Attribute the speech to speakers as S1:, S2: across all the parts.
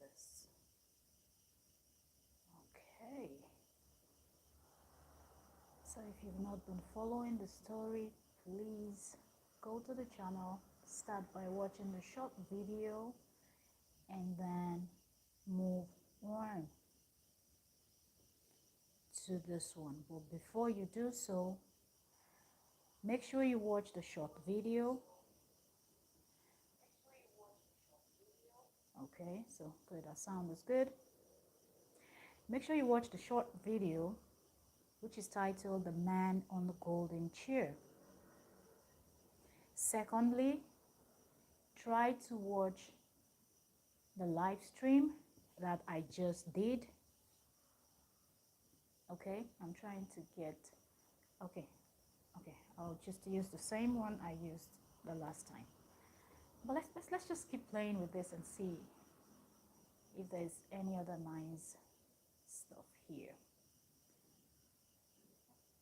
S1: this. Okay. So if you've not been following the story, please go to the channel, start by watching the short video, and then move on to this one. But before you do so, make sure you watch the short video. Okay, so good, that sound is good. Make sure you watch the short video, which is titled The Man on the Golden Chair. Secondly, try to watch the live stream that I just did. Okay, I'm trying to get, okay, I'll just use the same one I used the last time. But let's just keep playing with this and see if there's any other nice stuff here.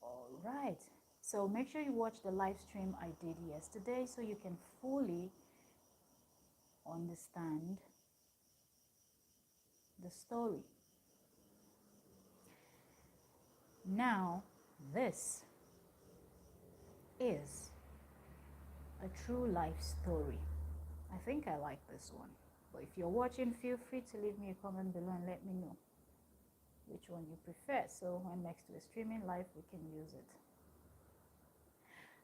S1: All right, so make sure you watch the live stream I did yesterday so you can fully understand the story. Now, this is a true life story. I think I like this one. But if you're watching, feel free to leave me a comment below and let me know which one you prefer. So when next we're streaming live, we can use it.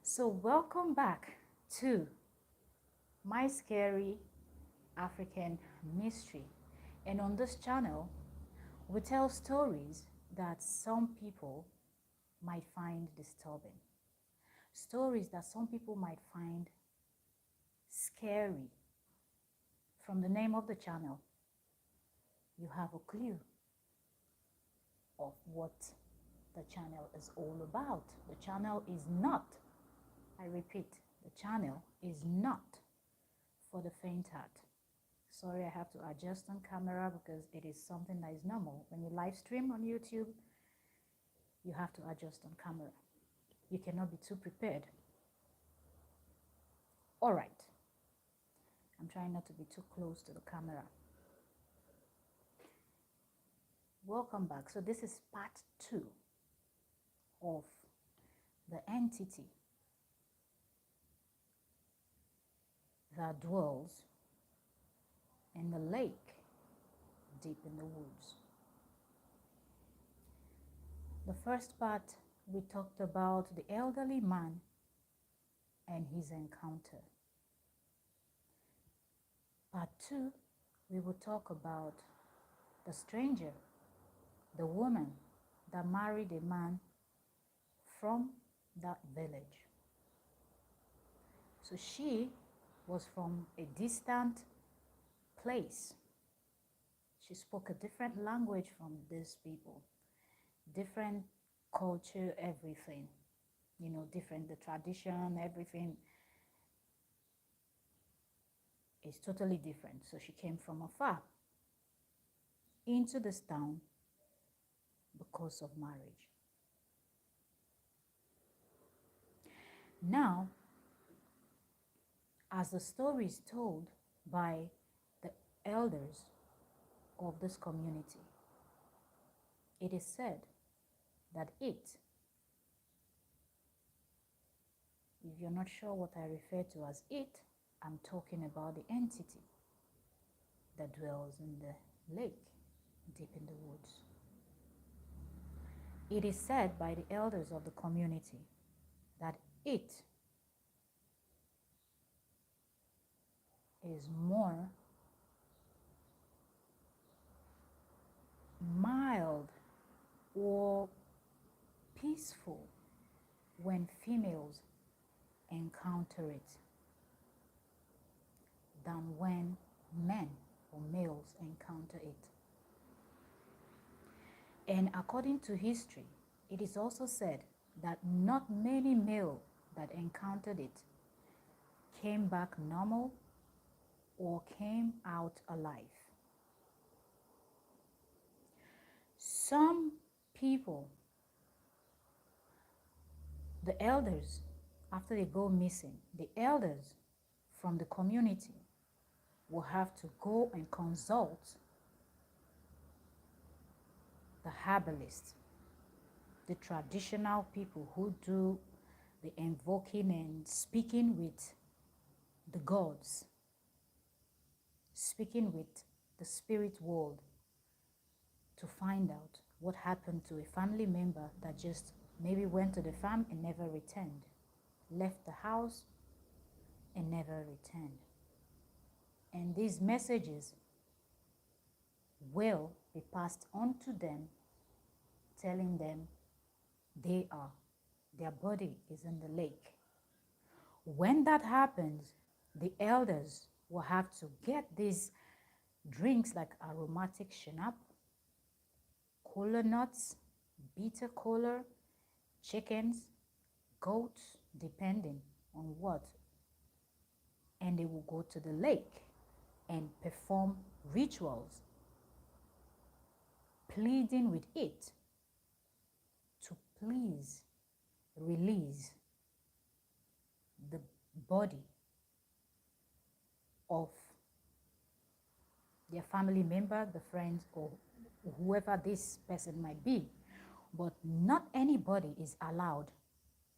S1: So welcome back to My Scary African Mystery. And on this channel, we tell stories that some people might find disturbing. Stories that some people might find scary. From the name of the channel, you have a clue of what the channel is all about. The channel is not, I repeat, the channel is not for the faint-hearted. Sorry, I have to adjust on camera because it is something that is normal. When you live stream on YouTube, you have to adjust on camera. You cannot be too prepared. All right. I'm trying not to be too close to the camera. Welcome back. So this is part 2 of the entity that dwells in the lake deep in the woods. The first part, we talked about the elderly man and his encounter. Part 2, we will talk about the stranger, the woman that married a man from that village. So she was from a distant place. She spoke a different language from these people, different culture, everything, you know, different, the tradition, everything is totally different. So she came from afar into this town because of marriage. Now, as the story is told by the elders of this community, it is said that if you're not sure what I refer to as it, I'm talking about the entity that dwells in the lake, deep in the woods. It is said by the elders of the community that it is more mild or peaceful when females encounter it than when men or males encounter it. And according to history, it is also said that not many males that encountered it came back normal or came out alive. Some people, the elders, after they go missing, the elders from the community will have to go and consult the herbalists, the traditional people who do the invoking and speaking with the gods, speaking with the spirit world to find out what happened to a family member that just maybe went to the farm and never returned, left the house and never returned. And these messages will be passed on to them, telling them their body is in the lake. When that happens, the elders will have to get these drinks like aromatic shinap, kola nuts, bitter kola, chickens, goats, depending on what. And they will go to the lake and perform rituals, pleading with it to please release the body of their family member, the friends, or whoever this person might be. But not anybody is allowed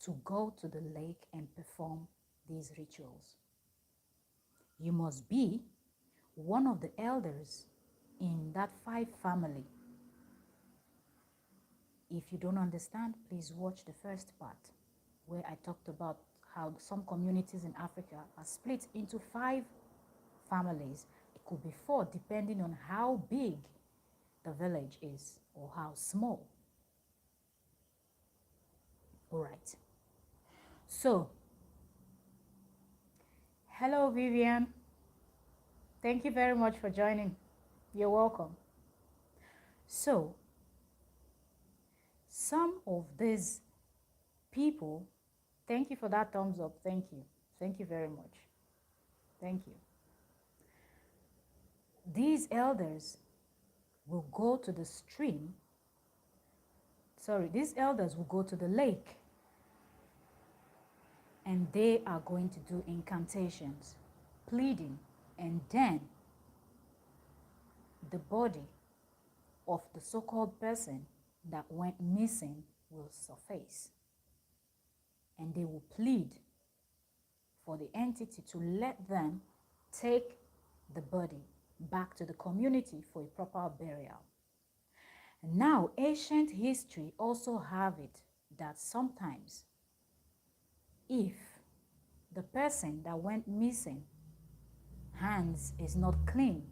S1: to go to the lake and perform these rituals. You must be one of the elders in that 5 family. If you don't understand, please watch the first part where I talked about how some communities in Africa are split into 5 families. It could be 4 depending on how big the village is or how small. All right. So, hello Vivian. Thank you very much for joining. You're welcome. So, some of these people, thank you for that thumbs up. Thank you. Thank you very much. Thank you. These elders will go to the stream. Sorry, these elders will go to the lake and they are going to do incantations, pleading, and then the body of the so-called person that went missing will surface. And they will plead for the entity to let them take the body back to the community for a proper burial. Now, ancient history also have it that sometimes if the person that went missing hands is not clean,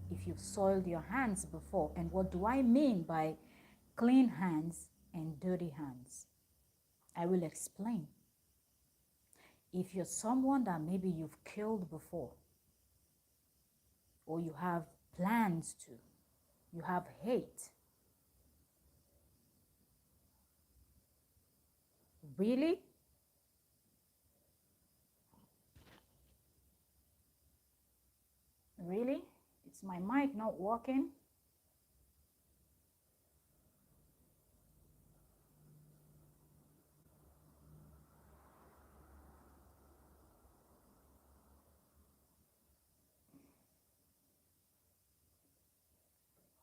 S1: if you've soiled your hands before, and what do I mean by clean hands and dirty hands? I will explain. If you're someone that maybe you've killed before, or you have plans to, you have hate. Really? Really? It's my mic not working?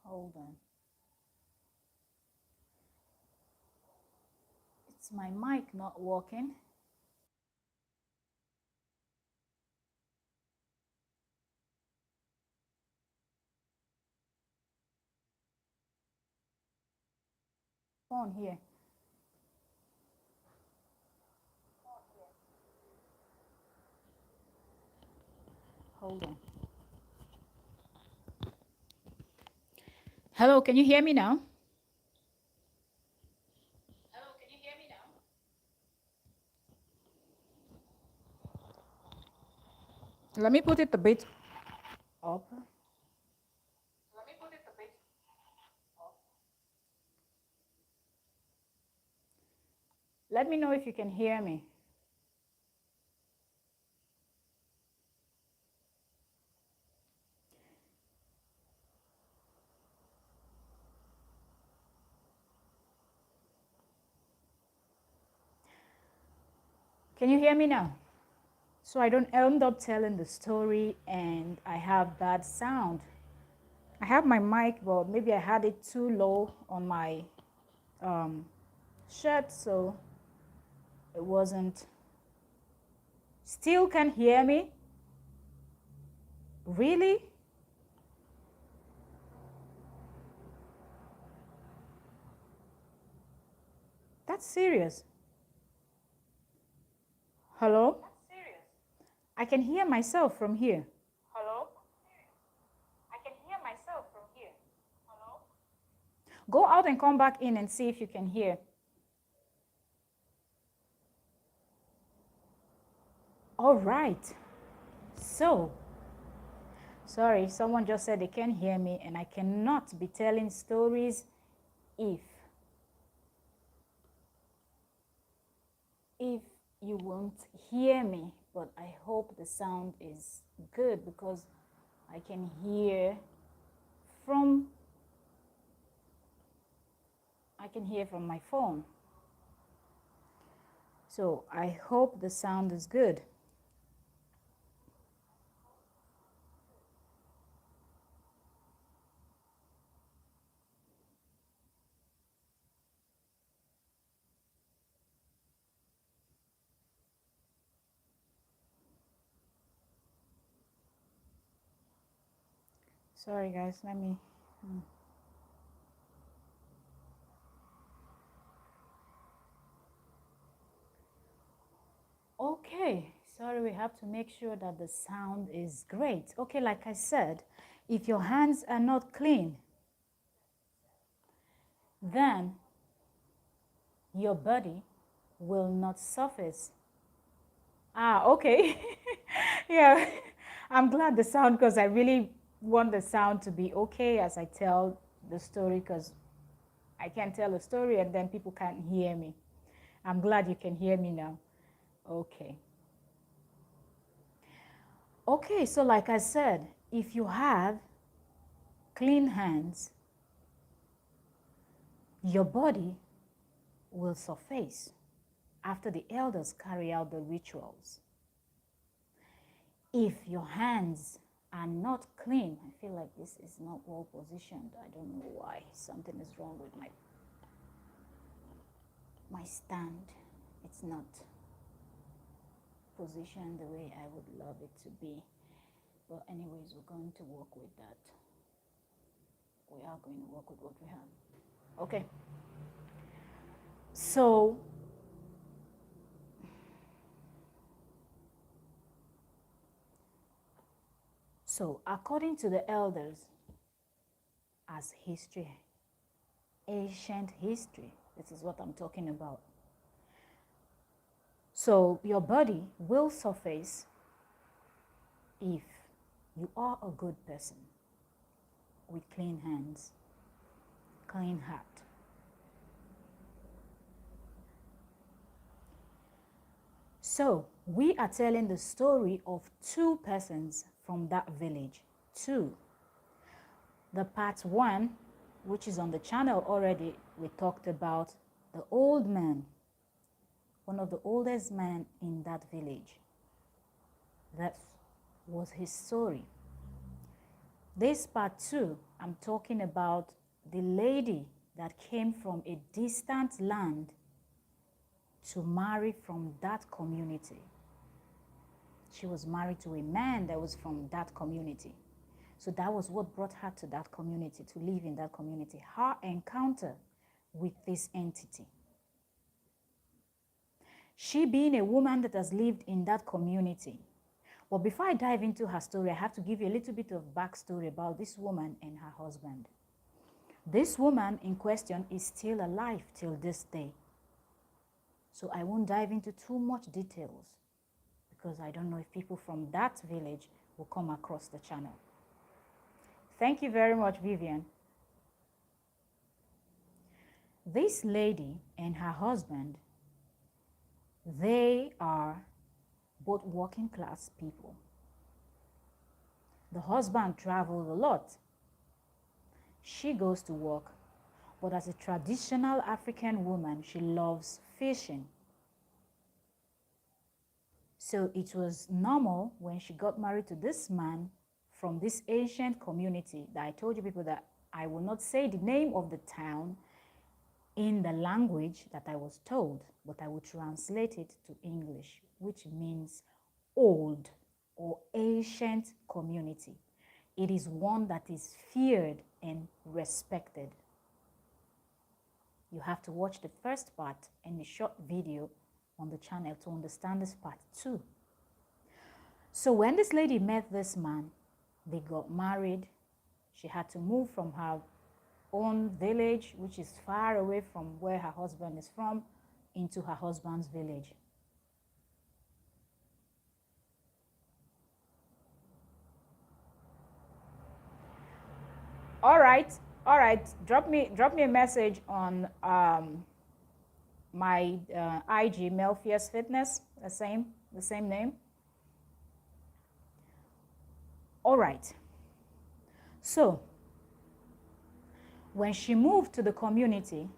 S1: Hold on. It's my mic not working? Phone here. Hold on. Hello, can you hear me now? Hello, can you hear me now? Let me put it a bit up. Let me put it a bit up. Let me know if you can hear me. Can you hear me now? So I don't end up telling the story and I have bad sound. I have my mic, but maybe I had it too low on my shirt, so it wasn't. Still can hear me? Really? That's serious. Hello? That's serious. I can hear myself from here. Hello? I can hear myself from here. Hello? Go out and come back in and see if you can hear. All right. So, sorry, someone just said they can't hear me, and I cannot be telling stories if you won't hear me. But I hope the sound is good because I can hear from my phone. So I hope the sound is good. Sorry guys, let me Okay, sorry, we have to make sure that the sound is great. Okay, like I said, if your hands are not clean, then your body will not surface. Ah, okay. Yeah, I'm glad the sound, because I really want the sound to be okay as I tell the story, because I can't tell a story and then people can't hear me. I'm glad you can hear me now. Okay. Okay, so like I said, if you have clean hands, your body will surface after the elders carry out the rituals. If your hands are not clean, I feel like this is not well positioned. I don't know why. Something is wrong with my stand. It's not positioned the way I would love it to be. But anyways, we're going to work with that. We are going to work with what we have. Okay. So according to the elders, as history, ancient history, this is what I'm talking about. So your body will surface if you are a good person with clean hands, clean heart. So we are telling the story of two persons from that village. Two. The part one, which is on the channel already, we talked about the old man, one of the oldest men in that village. That was his story. This part two, I'm talking about the lady that came from a distant land to marry from that community. She was married to a man that was from that community. So that was what brought her to that community, to live in that community. Her encounter with this entity. She being a woman that has lived in that community. But before I dive into her story, I have to give you a little bit of backstory about this woman and her husband. This woman in question is still alive till this day. So I won't dive into too much details because I don't know if people from that village will come across the channel. Thank you very much, Vivian. This lady and her husband, they are both working class people. The husband travels a lot. She goes to work, but as a traditional African woman, she loves fishing. So it was normal when she got married to this man from this ancient community that I told you people that I will not say the name of the town in the language that I was told, but I will translate it to English, which means old or ancient community. It is one that is feared and respected. You have to watch the first part and the short video on the channel to understand this part too. So when this lady met this man, they got married. She had to move from her own village, which is far away from where her husband is from, into her husband's village. All right. Drop me a message on my IG, Melfias Fitness, the same name. All right. So when she moved to the community,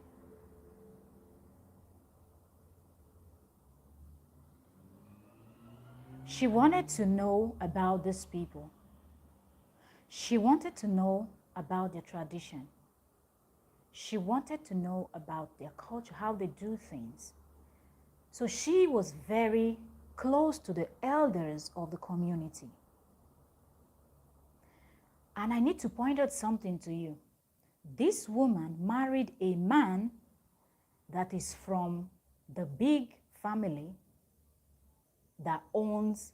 S1: she wanted to know about these people. She wanted to know about their tradition. She wanted to know about their culture, how they do things. So she was very close to the elders of the community. And I need to point out something to you. This woman married a man that is from the big family that owns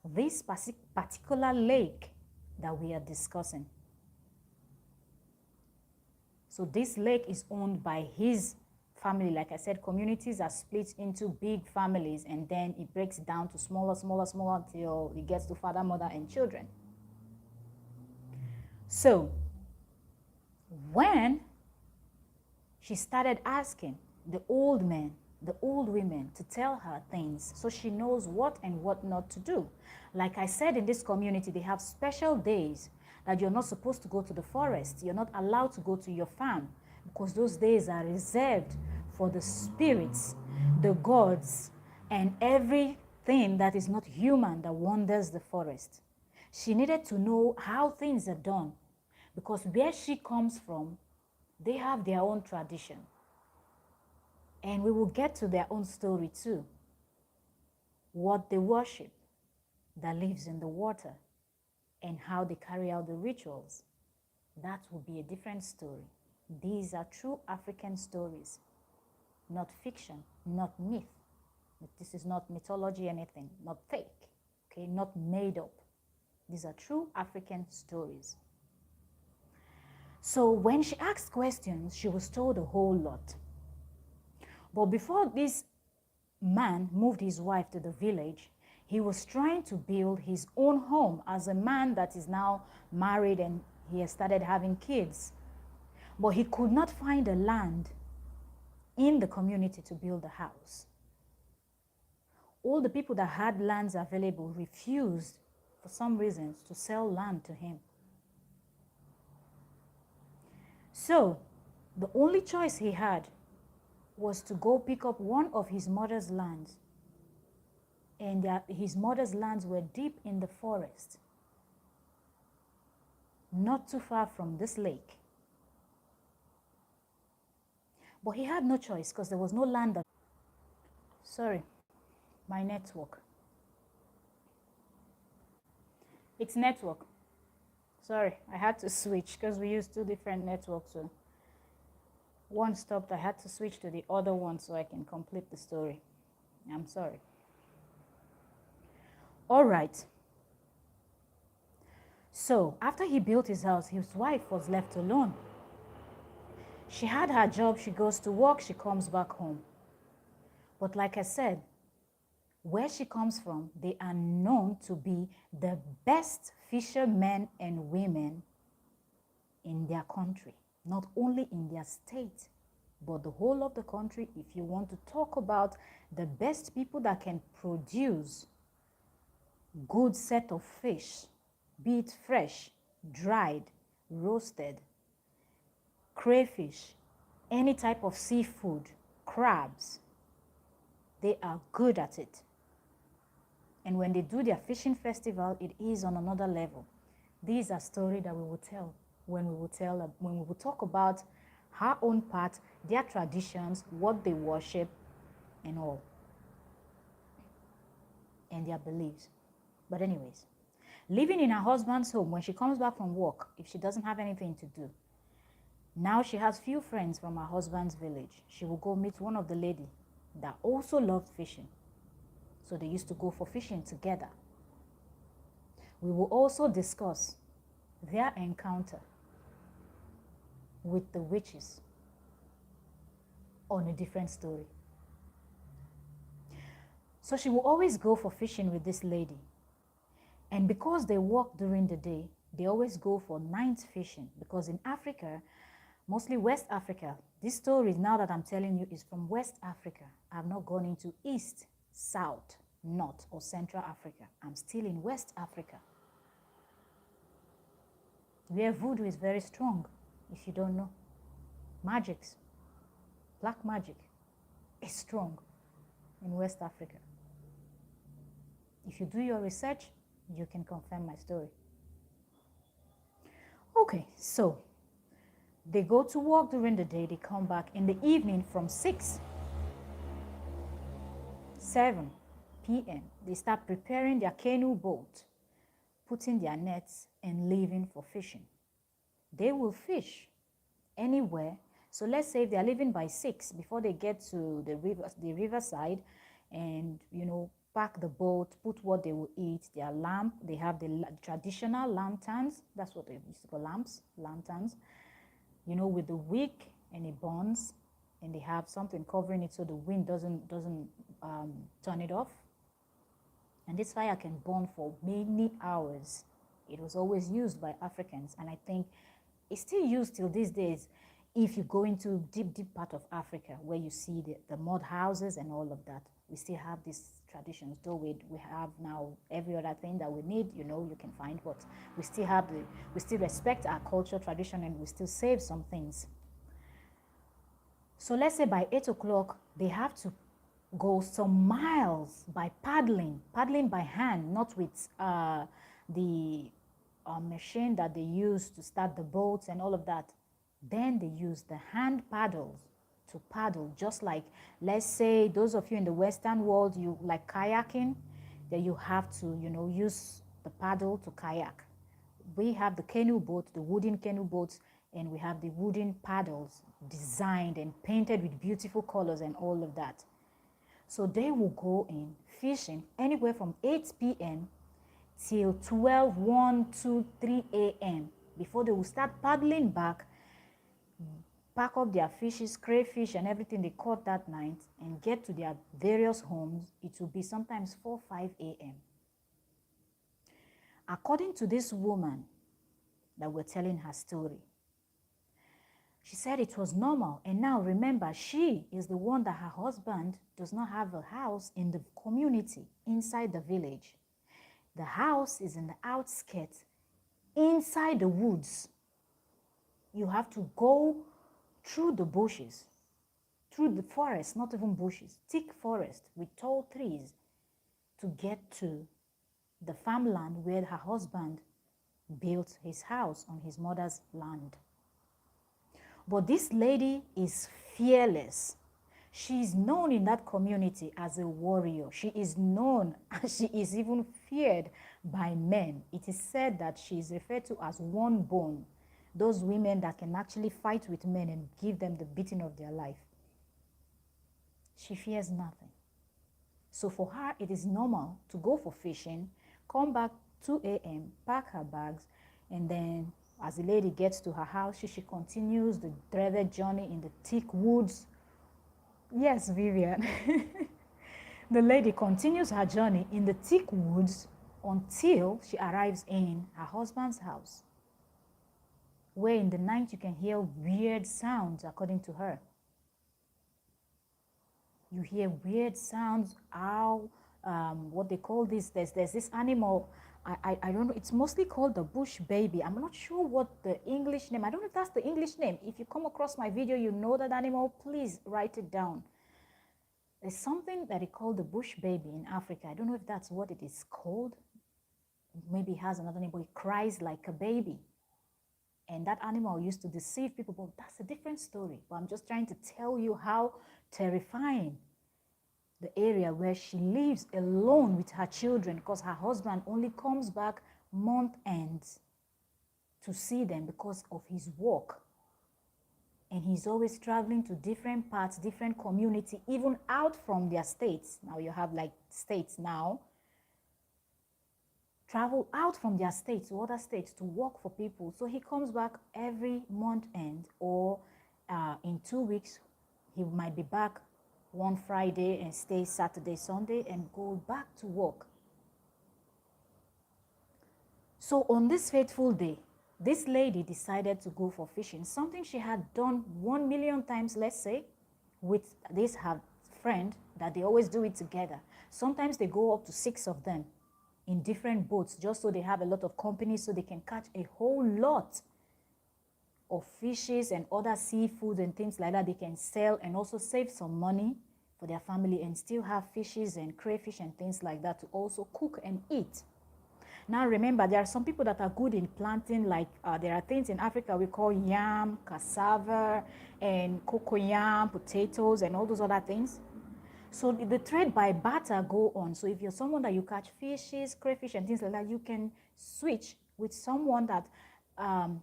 S1: this particular lake that we are discussing. So this lake is owned by his family. Like I said, communities are split into big families, and then it breaks down to smaller until it gets to father, mother, and children. So when she started asking the old men, the old women to tell her things so she knows what and what not to do. Like I said, in this community, they have special days that you're not supposed to go to the forest. You're not allowed to go to your farm because those days are reserved for the spirits, the gods, and everything that is not human that wanders the forest. She needed to know how things are done because where she comes from, they have their own tradition. And we will get to their own story too. What they worship that lives in the water and how they carry out the rituals. That will be a different story. These are true African stories, not fiction, not myth. This is not mythology, anything, not fake, okay, not made up. These are true African stories. So when she asked questions, she was told a whole lot. But before this man moved his wife to the village, he was trying to build his own home as a man that is now married and he has started having kids. But he could not find a land in the community to build a house. All the people that had lands available refused, for some reasons, to sell land to him. So the only choice he had was to go pick up one of his mother's lands. And his mother's lands were deep in the forest, not too far from this lake. But he had no choice because there was no land. Sorry, my network. It's network. Sorry, I had to switch because we use two different networks. So one stopped, I had to switch to the other one so I can complete the story. I'm sorry. All right. So after he built his house, his wife was left alone. She had her job, she goes to work, she comes back home. But like I said, where she comes from, they are known to be the best fishermen and women in their country. Not only in their state, but the whole of the country. If you want to talk about the best people that can produce good set of fish, be it fresh, dried, roasted, crayfish, any type of seafood, crabs, they are good at it. And when they do their fishing festival, it is on another level. These are stories that we will tell when we will talk about her own part, their traditions, what they worship, and all, and their beliefs. But anyways, living in her husband's home, when she comes back from work, if she doesn't have anything to do, now she has few friends from her husband's village. She will go meet one of the lady that also loved fishing. So they used to go for fishing together. We will also discuss their encounter with the witches on a different story. So she will always go for fishing with this lady. And because they work during the day, they always go for night fishing. Because in Africa, mostly West Africa, this story now that I'm telling you is from West Africa. I've not gone into East, South, North, or Central Africa. I'm still in West Africa, where voodoo is very strong, if you don't know. Magics, black magic, is strong in West Africa. If you do your research, you can confirm my story. Okay, so they go to work during the day, they come back in the evening from 6, 7 p.m. They start preparing their canoe boat, putting their nets and leaving for fishing. They will fish anywhere. So let's say if they're leaving by 6, before they get to the riverside, and pack the boat, put what they will eat, their lamp. They have the traditional lanterns. That's what they used to call lanterns. With the wick, and it burns, and they have something covering it so the wind doesn't turn it off. And this fire can burn for many hours. It was always used by Africans, and I think it's still used till these days. If you go into deep part of Africa, where you see the mud houses and all of that, we still have these traditions. Though we have now every other thing that we need, you can find, but we still respect our culture, tradition, and we still save some things. So let's say by 8 o'clock, they have to go some miles by paddling by hand, not with the machine that they use to start the boats and all of that. Then they use the hand paddles to paddle, just like, let's say, those of you in the Western world, you like kayaking, then you have to, use the paddle to kayak. We have the canoe boat, the wooden canoe boats, and we have the wooden paddles designed and painted with beautiful colors and all of that. So they will go in fishing anywhere from 8 p.m. till 12, 1, 2, 3 a.m. before they will start paddling back, pack up their fishes, crayfish, and everything they caught that night, and get to their various homes. It will be sometimes 4, 5 a.m. According to this woman that we're telling her story, she said it was normal. And now remember, she is the one that her husband does not have a house in the community, inside the village. The house is in the outskirts, inside the woods. You have to go through the bushes, through the forest, not even bushes, thick forest with tall trees, to get to the farmland where her husband built his house on his mother's land. But this lady is fearless. She is known in that community as a warrior. She is known, she is even feared by men. It is said that she is referred to as one bone. Those women that can actually fight with men and give them the beating of their life. She fears nothing. So for her, it is normal to go for fishing, come back 2 a.m., pack her bags, and then as the lady gets to her house, she continues the dreaded journey in the thick woods. Yes, Vivian. The lady continues her journey in the thick woods until she arrives in her husband's house, where in the night you can hear weird sounds, according to her. You hear weird sounds, owl, what they call this, there's this animal, I don't know, it's mostly called the bush baby. I'm not sure what the English name, I don't know if that's the English name. If you come across my video, you know that animal, please write it down. There's something that they call the bush baby in Africa. I don't know if that's what it is called. maybe has another name, but it cries like a baby. And that animal used to deceive people, but that's a different story. But I'm just trying to tell you how terrifying the area where she lives alone with her children, because her husband only comes back month ends to see them because of his work. And he's always traveling to different parts, different community, even out from their states. Now you have like states now. Travel out from their states to other states to work for people. So he comes back every month end, or in 2 weeks, he might be back one Friday and stay Saturday, Sunday, and go back to work. So on this fateful day, this lady decided to go for fishing, something she had done 1 million times, let's say, with this her friend, that they always do it together. Sometimes they go up to 6 of them in different boats, just so they have a lot of company, so they can catch a whole lot of fishes and other seafood and things like that they can sell, and also save some money for their family, and still have fishes and crayfish and things like that to also cook and eat. Now remember, there are some people that are good in planting, like there are things in Africa we call yam, cassava, and cocoyam, potatoes, and all those other things. So the trade by barter go on. So if you're someone that you catch fishes, crayfish, and things like that, you can switch with someone that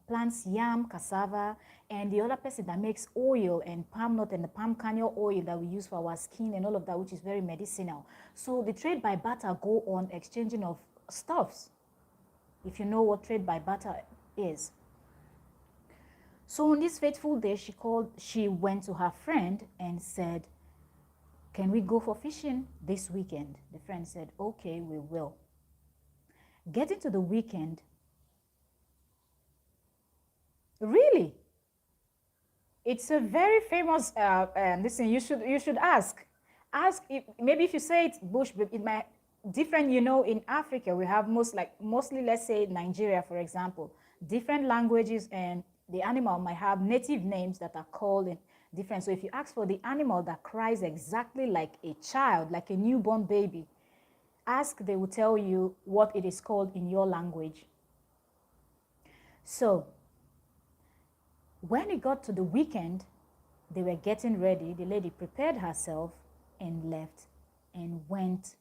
S1: plants yam, cassava, and the other person that makes oil and palm nut and the palm kernel oil that we use for our skin and all of that, which is very medicinal. So the trade by barter go on, exchanging of stuffs, if you know what trade by barter is. So on this fateful day, she went to her friend and said, "Can we go for fishing this weekend?" The friend said, "Okay, we will." Getting to the weekend, really, it's a very famous, listen, you should ask if, maybe if you say it's bush, but it might different. You know, in Africa we have mostly, let's say Nigeria for example, different languages, and the animal might have native names that are called in different. So if you ask for the animal that cries exactly like a child, like a newborn baby, ask, they will tell you what it is called in your language. So when it got to the weekend, they were getting ready. The lady prepared herself and left and went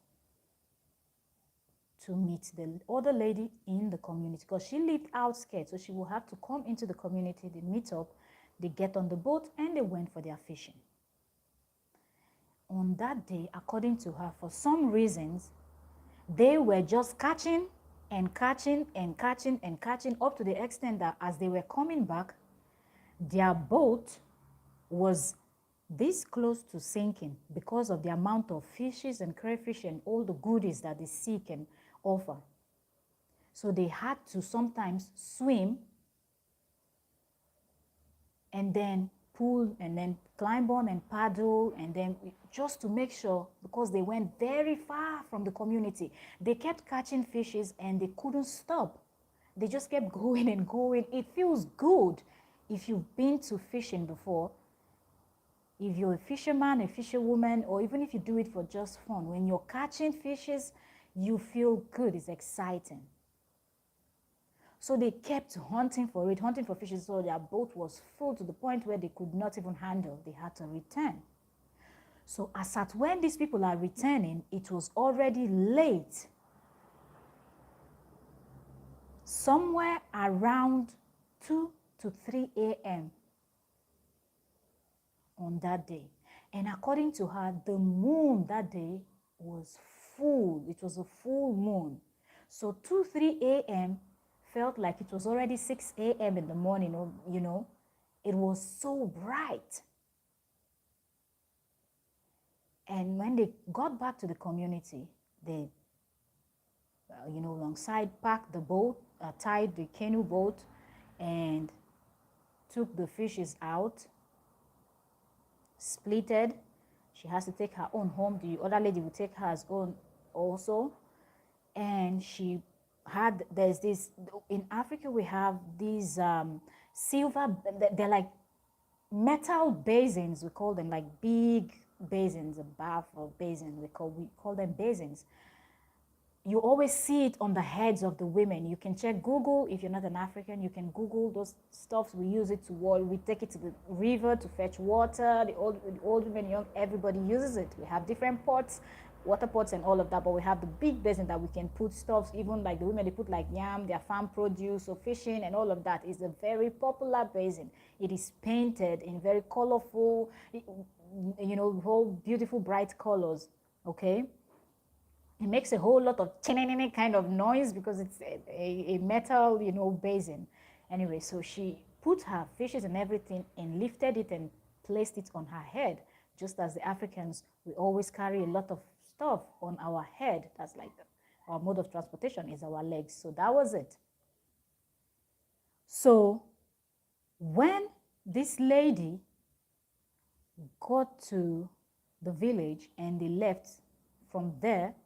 S1: to meet the other lady in the community, because she lived outskirts, so she will have to come into the community. They meet up, they get on the boat, and they went for their fishing. On that day, according to her, for some reasons, they were just catching and catching and catching and catching, up to the extent that as they were coming back, their boat was this close to sinking because of the amount of fishes and crayfish and all the goodies that the sea can offer. So they had to sometimes swim and then pull and then climb on and paddle, and then just to make sure, because they went very far from the community, they kept catching fishes and they couldn't stop. They just kept going and going. It feels good if you've been to fishing before. If you're a fisherman, a fisherwoman, or even if you do it for just fun, when you're catching fishes, you feel good. It's exciting. So they kept hunting for it, hunting for fishes. So their boat was full to the point where they could not even handle. They had to return. So as at when these people are returning, it was already late. Somewhere around 2 to 3 a.m. on that day. And according to her, the moon that day was full. It was a full moon. So 2, 3 a.m. felt like it was already 6 a.m. in the morning, you know. It was so bright. And when they got back to the community, they, alongside, packed the boat, tied the canoe boat, and took the fishes out, splitted. She has to take her own home. The other lady will take hers own also. And she had, there's this, in Africa we have these silver, they're like metal basins, we call them, like big basins, a bath or basin, we call them basins. You always see it on the heads of the women. You can check Google. If you're not an African, you can Google those stuffs. We use it to water. We take it to the river to fetch water. The old women, young, everybody uses it. We have different pots, water pots and all of that, but we have the big basin that we can put stuffs, even like the women, they put like yam, their farm produce, or fishing and all of that. Is a very popular basin. It is painted in very colorful, whole beautiful bright colors, okay? It makes a whole lot of kind of noise because it's a metal, basin. Anyway, so she put her fishes and everything and lifted it and placed it on her head. Just as the Africans, we always carry a lot of stuff on our head. That's like our mode of transportation is our legs. So that was it. So when this lady got to the village and they left from there,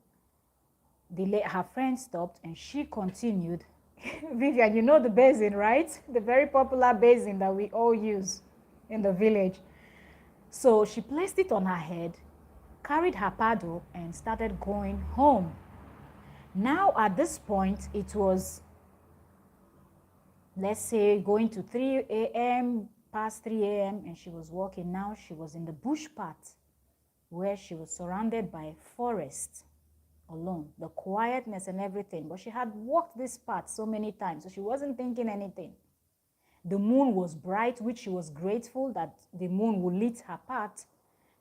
S1: her friend stopped and she continued. Vivian, you know the basin, right? The very popular basin that we all use in the village. So she placed it on her head, carried her paddle, and started going home. Now at this point, it was, let's say, going to 3 a.m., past 3 a.m., and she was walking. Now she was in the bush path where she was surrounded by forest alone, the quietness and everything. But she had walked this path so many times, so she wasn't thinking anything. The moon was bright, which she was grateful that the moon would lead her path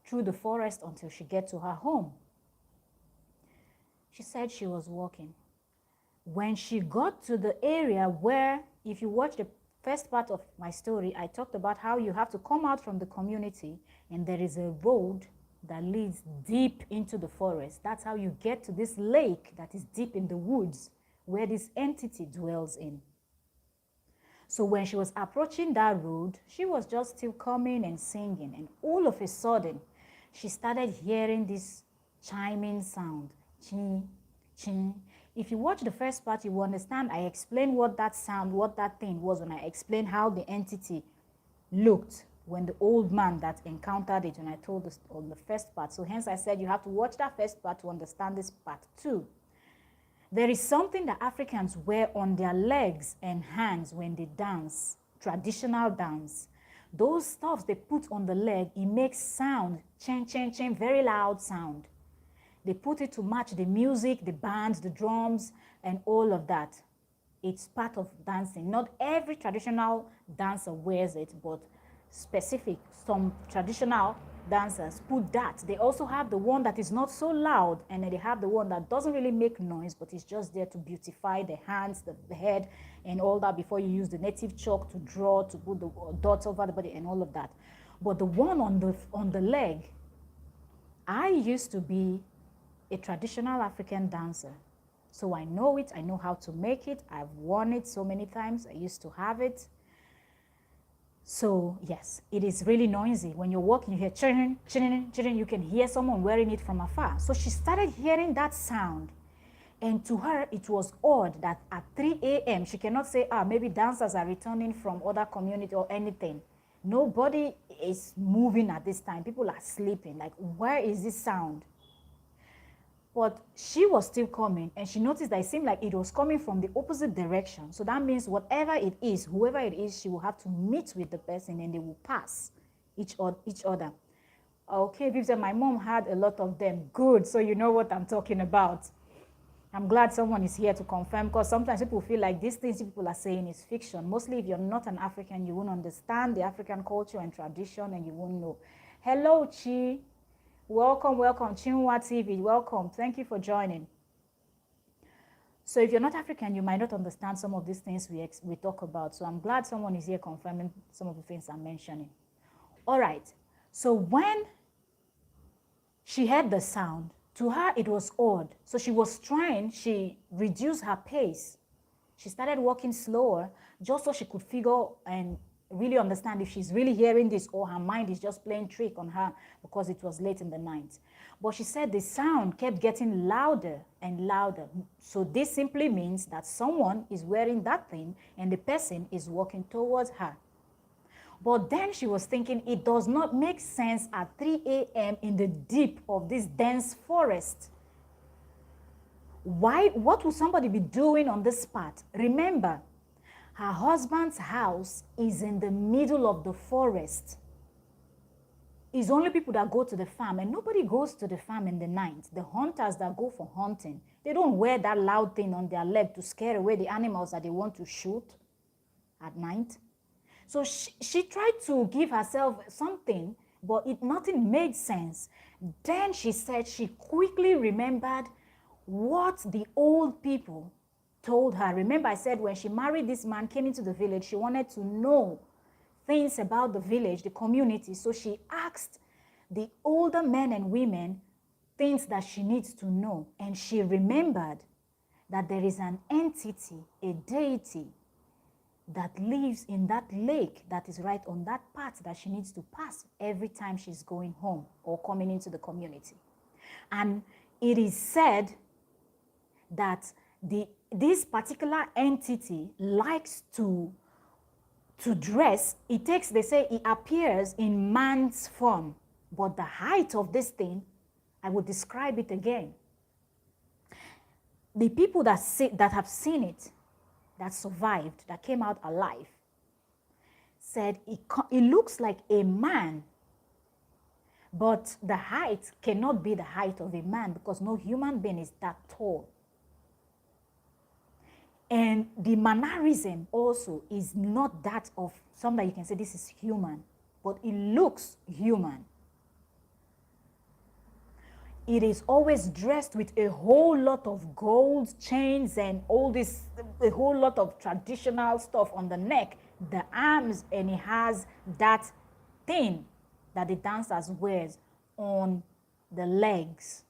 S1: through the forest until she get to her home. She said she was walking. When she got to the area where, if you watch the first part of my story, I talked about how you have to come out from the community and there is a road that leads deep into the forest. That's how you get to this lake that is deep in the woods where this entity dwells in. So when she was approaching that road, she was just still coming and singing, and all of a sudden she started hearing this chiming sound, ching, ching. If you watch the first part, you will understand. I explained what that sound, what that thing was, when I explained how the entity looked when the old man that encountered it, when I told this on the first part. So hence I said you have to watch that first part to understand this part too. There is something that Africans wear on their legs and hands when they dance, traditional dance. Those stuffs they put on the leg, it makes sound, chen, chen, chen, very loud sound. They put it to match the music, the bands, the drums, and all of that. It's part of dancing. Not every traditional dancer wears it, but specific, some traditional dancers put that. They also have the one that is not so loud, and then they have the one that doesn't really make noise, but it's just there to beautify the hands, the head, and all that before you use the native chalk to draw, to put the dots over the body and all of that. But the one on the leg, I used to be a traditional African dancer. So I know it, I know how to make it. I've worn it so many times. I used to have it. So yes, it is really noisy. When you're walking, you hear chirring, chirring, chirring. You can hear someone wearing it from afar. So she started hearing that sound. And to her, it was odd that at 3 a.m., she cannot say, maybe dancers are returning from other community or anything. Nobody is moving at this time. People are sleeping. Like, where is this sound? But she was still coming, and she noticed that it seemed like it was coming from the opposite direction. So that means whatever it is, whoever it is, she will have to meet with the person and they will pass each other. Okay, Viv said, my mom had a lot of them. Good, so you know what I'm talking about. I'm glad someone is here to confirm, because sometimes people feel like these things people are saying is fiction. Mostly if you're not an African, you won't understand the African culture and tradition, and you won't know. Hello, Chi. Welcome, welcome, Chinua TV, welcome. Thank you for joining. So if you're not African, you might not understand some of these things we talk about. So I'm glad someone is here confirming some of the things I'm mentioning. All right, so when she heard the sound, to her it was odd. So she was trying, she reduced her pace. She started walking slower just so she could figure and really understand if she's really hearing this or her mind is just playing trick on her because it was late in the night. But she said the sound kept getting louder and louder. So this simply means that someone is wearing that thing and the person is walking towards her. But then she was thinking it does not make sense at 3 a.m. in the deep of this dense forest. What will somebody be doing on this spot? Remember, her husband's house is in the middle of the forest. It's only people that go to the farm, and nobody goes to the farm in the night. The hunters that go for hunting, they don't wear that loud thing on their leg to scare away the animals that they want to shoot at night. So she tried to give herself something, but nothing made sense. Then she said she quickly remembered what the old people told her. Remember, I said when she married this man, came into the village, she wanted to know things about the village, the community. So she asked the older men and women things that she needs to know. And she remembered that there is an entity, a deity, that lives in that lake that is right on that path that she needs to pass every time she's going home or coming into the community. And it is said that this particular entity likes to dress. They say it appears in man's form, but the height of this thing, I will describe it again. The people that have seen it, that survived, that came out alive, said it looks like a man, but the height cannot be the height of a man because no human being is that tall. And the mannerism also is not that of somebody you can say this is human, but it looks human. It is always dressed with a whole lot of gold chains and all this, a whole lot of traditional stuff on the neck, the arms, and it has that thing that the dancers wears on the legs.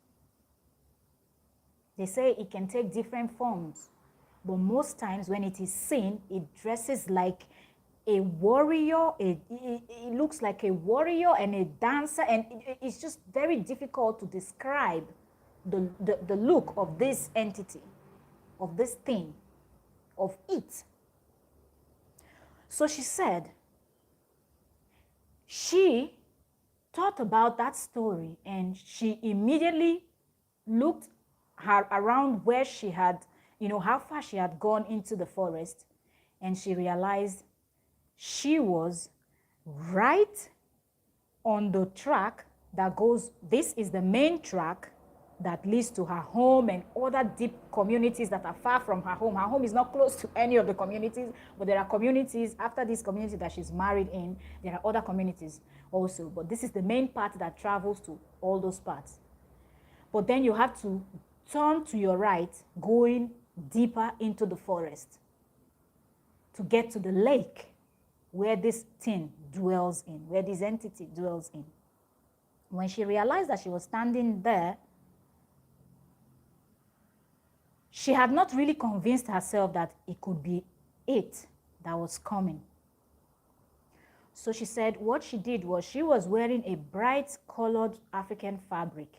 S1: They say it can take different forms, but most times when it is seen, it dresses like a warrior. It looks like a warrior and a dancer, and it's just very difficult to describe the look of this entity, of this thing, of it. So she said she thought about that story, and she immediately looked around where she had, how far she had gone into the forest, and she realized she was right on the track that goes, this is the main track that leads to her home and other deep communities that are far from her home. Her home is not close to any of the communities, but there are communities after this community that she's married in. There are other communities also, but this is the main path that travels to all those parts. But then you have to turn to your right, going deeper into the forest to get to the lake where this thing dwells in, where this entity dwells in. When she realized that she was standing there, she had not really convinced herself that it could be it that was coming. So she said what she did was she was wearing a bright colored African fabric,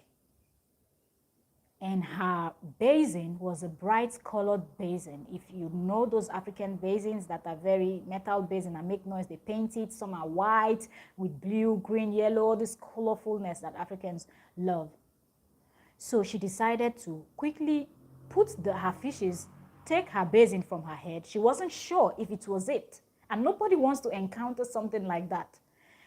S1: and her basin was a bright colored basin. If you know those African basins that are very metal basin and make noise, they paint it. Some are white with blue, green, yellow, all this colorfulness that Africans love. So she decided to quickly put her fishes, take her basin from her head. She wasn't sure if it was it, and nobody wants to encounter something like that.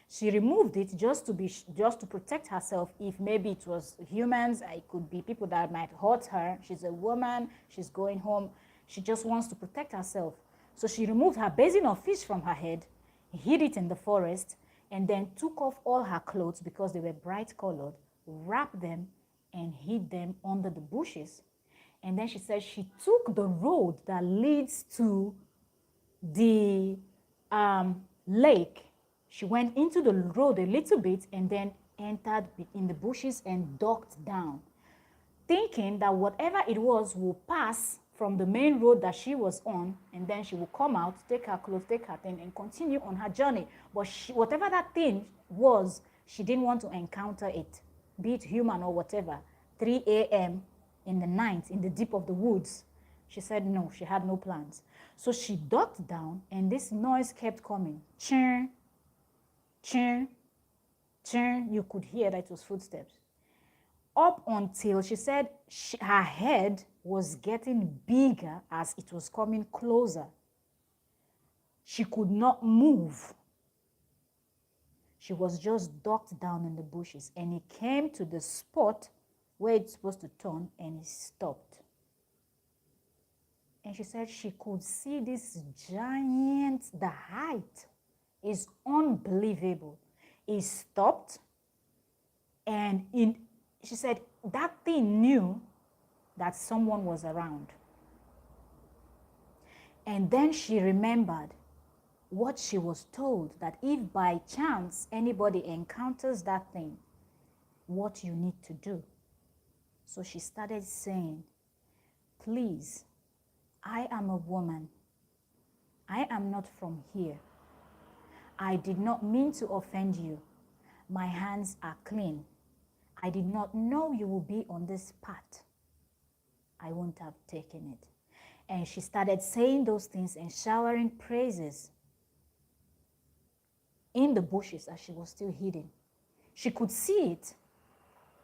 S1: She removed it just to protect herself. If maybe it was humans, it could be people that might hurt her. She's a woman, she's going home. She just wants to protect herself. So she removed her basin of fish from her head, hid it in the forest, and then took off all her clothes because they were bright colored, wrapped them, and hid them under the bushes. And then she said she took the road that leads to the lake. She went into the road a little bit and then entered in the bushes and ducked down, thinking that whatever it was will pass from the main road that she was on, and then she will come out, take her clothes, take her thing, and continue on her journey. But whatever that thing was, she didn't want to encounter it, be it human or whatever. 3 a.m. in the night, in the deep of the woods. She said no, she had no plans. So she ducked down, and this noise kept coming. Churn, churn, churn. You could hear that it was footsteps. up until she said her head was getting bigger as it was coming closer. She could not move. She was just ducked down in the bushes, and it came to the spot where it's supposed to turn, and it stopped. And she said she could see this giant, the height is unbelievable. It stopped, and she said that thing knew that someone was around. And then she remembered what she was told, that if by chance anybody encounters that thing, what you need to do. So she started saying, please, I am a woman. I am not from here. I did not mean to offend you. My hands are clean. I did not know you would be on this path. I wouldn't have taken it. And she started saying those things and showering praises in the bushes as she was still hidden. She could see it,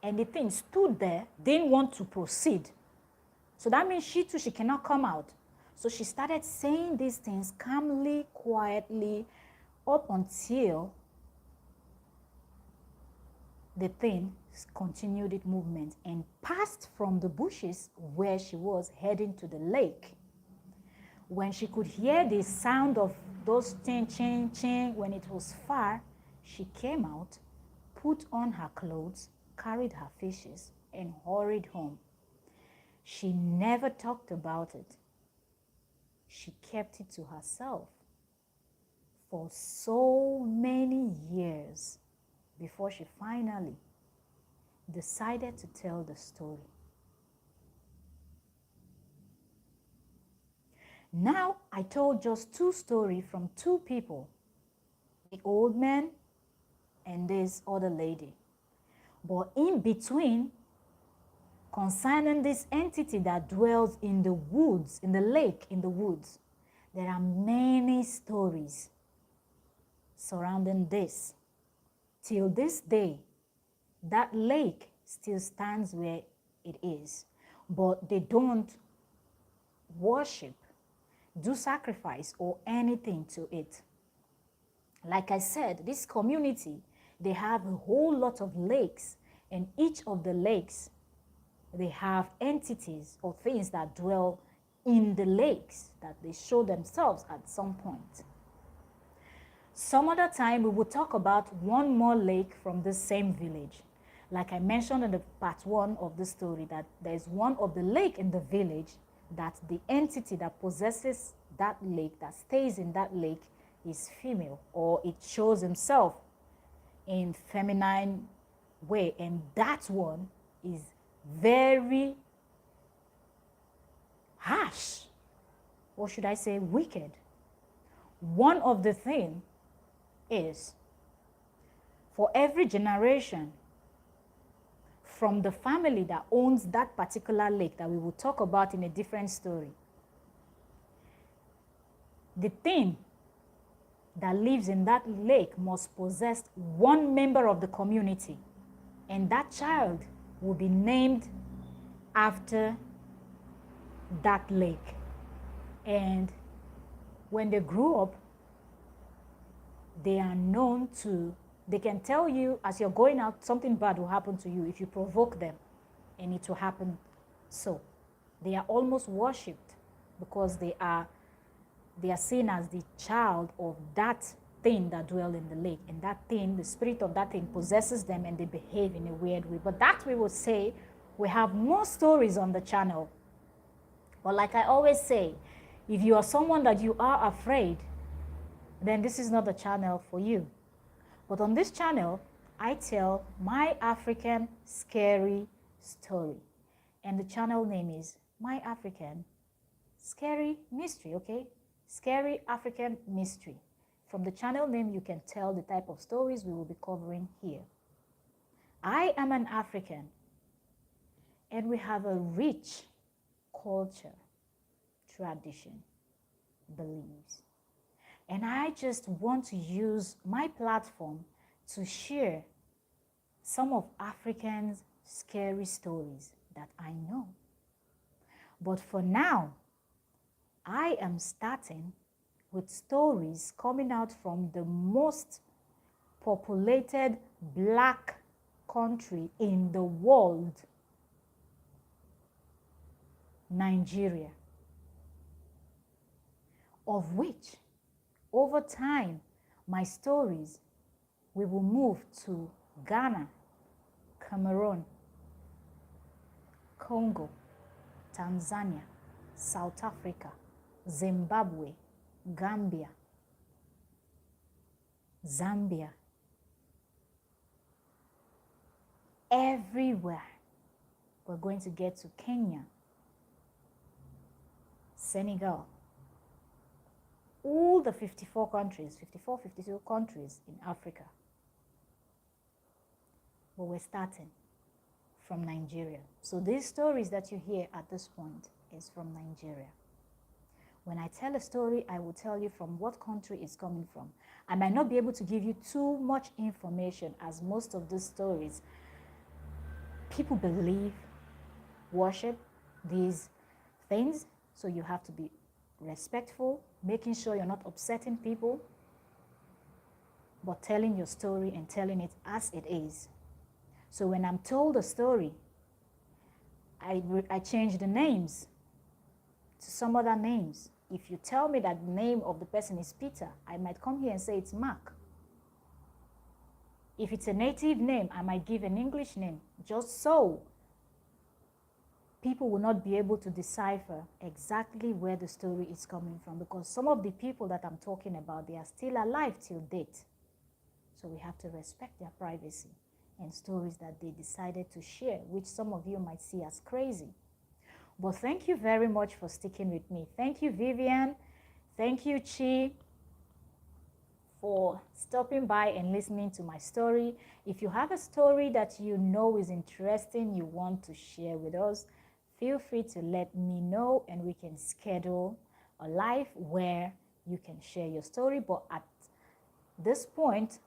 S1: and the thing stood there, didn't want to proceed. So that means she too, she cannot come out. So she started saying these things calmly, quietly, up until the thing continued its movement and passed from the bushes where she was heading to the lake. When she could hear the sound of those ching, ching, ching, when it was far, she came out, put on her clothes, carried her fishes, and hurried home. She never talked about it. She kept it to herself for so many years before she finally decided to tell the story. Now, I told just two stories from two people, the old man and this other lady. But in between, concerning this entity that dwells in the woods, in the lake, in the woods, there are many stories surrounding this. Till this day, that lake still stands where it is, but they don't worship, do sacrifice or anything to it. Like I said, this community, they have a whole lot of lakes, and each of the lakes, they have entities or things that dwell in the lakes that they show themselves at some point. Some other time, we will talk about one more lake from the same village. Like I mentioned in the part 1 of the story, that there is one of the lake in the village that the entity that possesses that lake, that stays in that lake, is female, or it shows himself in feminine way, and that one is very harsh, or should I say wicked. One of the things is, for every generation from the family that owns that particular lake that we will talk about in a different story, the thing that lives in that lake must possess one member of the community, and that child will be named after that lake. And when they grew up, they are known to, they can tell you as you're going out, something bad will happen to you if you provoke them, and it will happen. So they are almost worshipped because they are seen as the child of that thing that dwells in the lake, and that thing, the spirit of that thing possesses them, and they behave in a weird way. But that, we will say, we have more stories on the channel. But like I always say, if you are someone that you are afraid, then this is not the channel for you. But on this channel, I tell my African scary story. And the channel name is My African Scary Mystery, okay? Scary African Mystery. From the channel name, you can tell the type of stories we will be covering here. I am an African, and we have a rich culture, tradition, beliefs. And I just want to use my platform to share some of Africans' scary stories that I know. But for now, I am starting with stories coming out from the most populated black country in the world, Nigeria, of which over time my stories we will move to Ghana, Cameroon, Congo, Tanzania, South Africa, Zimbabwe, Gambia, Zambia, everywhere. We're going to get to Kenya, Senegal, all the 54 countries, 54, 52 countries in Africa. But we're starting from Nigeria. So these stories that you hear at this point is from Nigeria. When I tell a story, I will tell you from what country it's coming from. I might not be able to give you too much information, as most of these stories, people believe, worship these things. So you have to be respectful, making sure you're not upsetting people, but telling your story and telling it as it is. So when I'm told a story, I change the names to some other names. If you tell me that the name of the person is Peter, I might come here and say it's Mark. If it's a native name, I might give an English name, just so people will not be able to decipher exactly where the story is coming from, because some of the people that I'm talking about, they are still alive till date. So we have to respect their privacy and stories that they decided to share, which some of you might see as crazy. But thank you very much for sticking with me. Thank you, Vivian. Thank you, Chi, for stopping by and listening to my story. If you have a story that you know is interesting, you want to share with us, feel free to let me know and we can schedule a live where you can share your story. But at this point,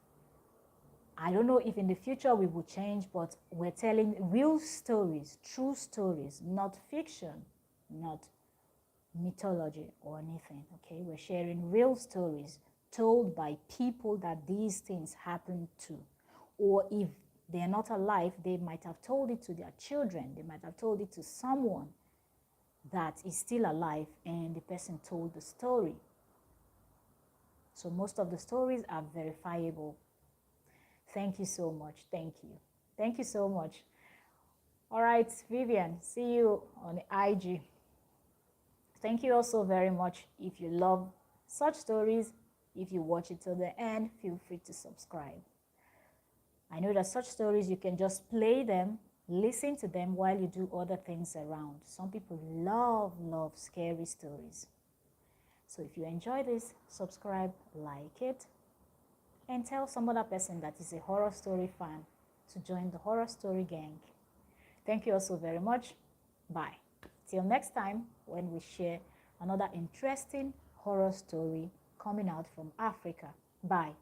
S1: I don't know if in the future we will change, but we're telling real stories, true stories, not fiction, not mythology or anything, okay? We're sharing real stories told by people that these things happen to. Or if they're not alive, they might have told it to their children. They might have told it to someone that is still alive and the person told the story. So most of the stories are verifiable. Thank you so much. Thank you. Thank you so much. All right, Vivian, see you on IG. Thank you also very much. If you love such stories, if you watch it till the end, feel free to subscribe. I know that such stories, you can just play them, listen to them while you do other things around. Some people love scary stories. So if you enjoy this, subscribe, like it, and tell some other person that is a horror story fan to join the horror story gang. Thank you also very much. Bye. Till next time when we share another interesting horror story coming out from Africa. Bye.